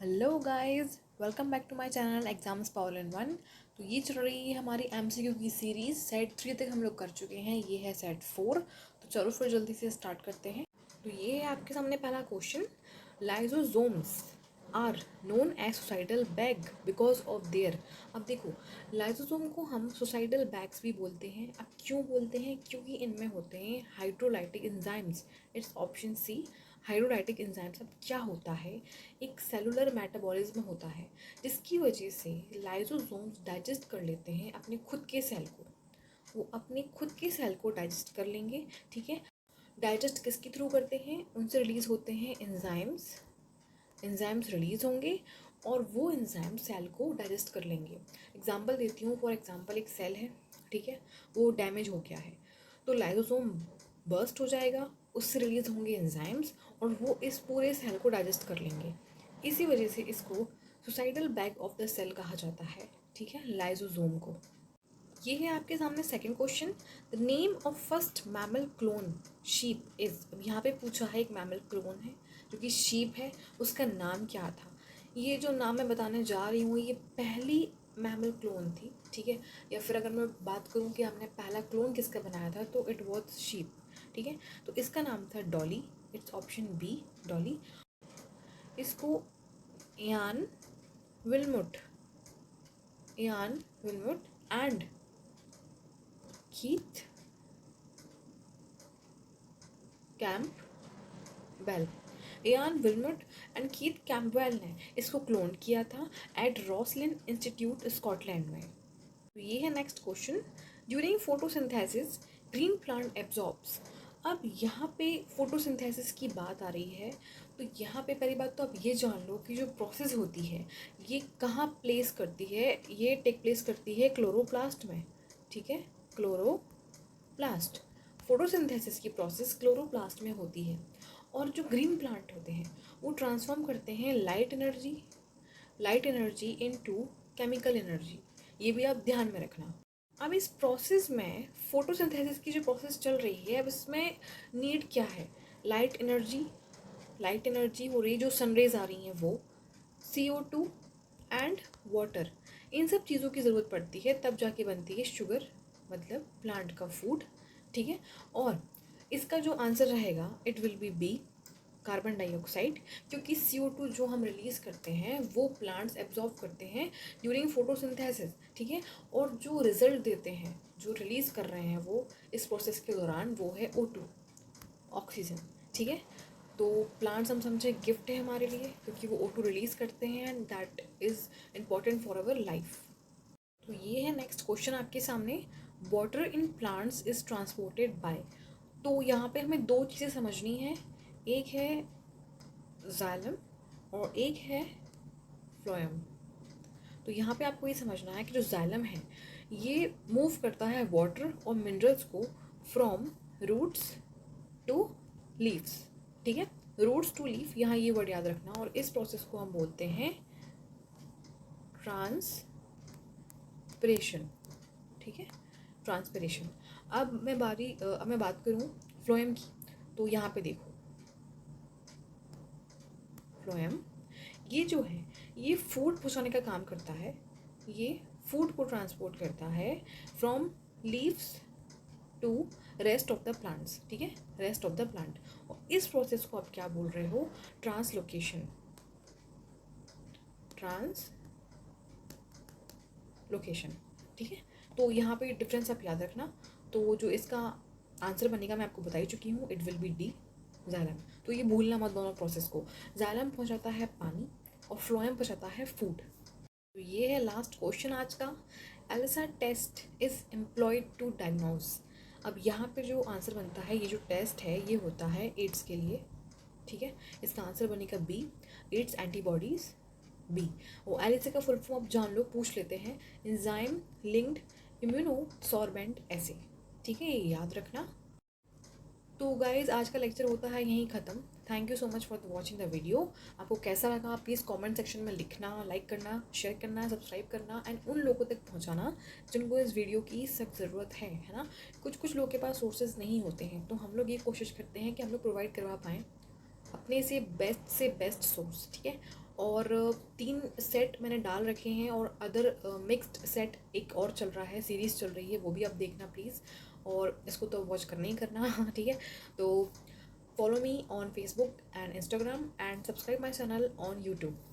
Hello guys, welcome back to my channel exams power in one. तो ये चल रही है हमारी एमसीक्यू की सीरीज़। सेट 3 तक हम लोग कर चुके हैं, ये है सेट 4। तो चलो फिर जल्दी से स्टार्ट करते हैं। तो ये है आपके सामने पहला question. Lysosomes are known as suicidal bag because of their. अब देखो, लाइजोसोम को हम सुसाइडल बैग्स भी बोलते हैं। अब क्यों बोलते हैं? क्योंकि इनमें होते हैं hydrolytic enzymes. It's option C, hydrolytic enzymes. अब क्या होता है? एक सेलुलर मेटाबॉलिज्म होता है जिसकी वजह से लाइजोसोम्स डाइजेस्ट कर लेते हैं अपने खुद के सेल को। वो अपने खुद के सेल को डाइजेस्ट कर लेंगे, ठीक है। डाइजेस्ट किसके थ्रू करते हैं? उनसे रिलीज होते हैं एंजाइम्स। एंजाइम्स रिलीज होंगे और वो एंजाइम सेल को डाइजेस्ट कर लेंगे। एग्जांपल देती हूँ। फॉर एग्जांपल एक सेल है, ठीक है, वो डैमेज हो गया है, तो लाइजोसोम बर्स्ट हो जाएगा, उससे रिलीज होंगे एंजाइम्स और वो इस पूरे सेल को डाइजेस्ट कर लेंगे। इसी वजह से इसको suicidal bag of the cell कहा जाता है, ठीक है, लाइजोसोम को। ये है आपके सामने second question. The name of first mammal clone sheep is. अब यहाँ पे पूछा है, एक मैमल क्लोन है जो कि शीप है, उसका नाम क्या था? ये जो नाम मैं बताने जा रही हूँ, ये पहली मैमल क्लोन थी, ठीक है। या फिर अगर मैं बात करूँ कि हमने पहला क्लोन किसका बनाया था, तो इट वॉज शीप, ठीक है। तो इसका नाम था Dolly. It's option B, Dolly. इसको Ian Wilmut Ian Wilmut and Keith Campbell Ian Wilmut and Keith Campbell ने इसको क्लोन किया था एट रॉसलिन इंस्टीट्यूट स्कॉटलैंड में। तो ये है next question. During photosynthesis green plant absorbs. अब यहाँ पे फोटोसिंथेसिस की बात आ रही है, तो यहाँ पे पहली बात तो आप ये जान लो कि जो प्रोसेस होती है ये कहाँ प्लेस करती है। ये टेक प्लेस करती है क्लोरोप्लास्ट में, ठीक है, क्लोरोप्लास्ट। फोटोसिंथेसिस की प्रोसेस क्लोरोप्लास्ट में होती है। और जो ग्रीन प्लांट होते हैं वो ट्रांसफॉर्म करते हैं light energy into chemical energy. ये भी आप ध्यान में रखना। अब इस प्रोसेस में, फोटोसिंथेसिस की जो प्रोसेस चल रही है, अब इसमें नीड क्या है? लाइट एनर्जी हो रही है, जो सनरेज आ रही हैं वो, CO2 एंड वाटर। इन सब चीज़ों की ज़रूरत पड़ती है, तब जाके बनती है शुगर, मतलब प्लांट का फूड, ठीक है। और इसका जो आंसर रहेगा it will be B, carbon dioxide. क्योंकि CO2 जो हम रिलीज़ करते हैं वो प्लांट्स एब्जॉर्ब करते हैं ड्यूरिंग फोटोसिंथेसिस, ठीक है। और जो रिजल्ट देते हैं, जो रिलीज़ कर रहे हैं वो इस प्रोसेस के दौरान, वो है O2, ऑक्सीजन, ठीक है। तो प्लांट्स हम समझे गिफ्ट है हमारे लिए, क्योंकि वो O2 रिलीज़ करते हैं and that is important for our life. तो ये है नेक्स्ट क्वेश्चन आपके सामने। Water in plants is transported by. तो यहाँ पे हमें दो चीज़ें समझनी है। एक है जाइलम और एक है फ्लोएम। तो यहाँ पे आपको ये समझना है कि जो जाइलम है ये मूव करता है वाटर और मिनरल्स को फ्रॉम रूट्स टू लीव्स, ठीक है। रूट्स टू लीफ, यहाँ ये वर्ड याद रखना। और इस प्रोसेस को हम बोलते हैं ट्रांसपिरेशन, ठीक है, ट्रांसपिरेशन। अब मैं बात करूँ फ्लोएम की। तो यहाँ पे देखो, फ्लोएम ये जो है ये फूड पहुँचाने का काम करता है। ये फूड को ट्रांसपोर्ट करता है from leaves to rest of the plants, ठीक है, रेस्ट ऑफ द प्लांट। और इस प्रोसेस को आप क्या बोल रहे हो? ट्रांसलोकेशन, ट्रांसलोकेशन, ठीक है। तो यहाँ पे डिफरेंस आप याद रखना। तो जो इसका आंसर बनेगा मैं आपको बता ही चुकी हूँ, it will B D, xylem. तो ये भूलना मत दोनों प्रोसेस को। जाइलम पहुँचाता है पानी और फ्लोएम पहुँचाता है फूड। तो ये है लास्ट क्वेश्चन आज का। ELISA test is employed to diagnose. अब यहाँ पे जो आंसर बनता है, ये जो टेस्ट है ये होता है एड्स के लिए, ठीक है। इसका आंसर बनेगा बी, एड्स एंटीबॉडीज, बी। और एलिसा का फुल फॉर्म आप जान लो, पूछ लेते हैं, एंजाइम लिंक्ड इम्यूनोसॉर्बेंट एसे, ठीक है, ये याद रखना। तो गाइज़ आज का लेक्चर होता है यहीं ख़त्म। Thank you so much for watching the video. आपको कैसा लगा प्लीज़ कमेंट सेक्शन में लिखना, लाइक करना, शेयर करना, सब्सक्राइब करना एंड उन लोगों तक पहुंचाना जिनको इस वीडियो की सख्त ज़रूरत है ना। कुछ लोगों के पास सोर्सेज नहीं होते हैं, तो हम लोग ये कोशिश करते हैं कि हम लोग प्रोवाइड करवा पाएँ अपने से बेस्ट सोर्स, ठीक है। और 3 सेट मैंने डाल रखे हैं और अदर मिक्स्ड सेट एक और चल रहा है, सीरीज़ चल रही है, वो भी आप देखना प्लीज़। और इसको तो वॉच करना ही करना ठीक है। तो follow me on Facebook and Instagram and subscribe my channel on YouTube.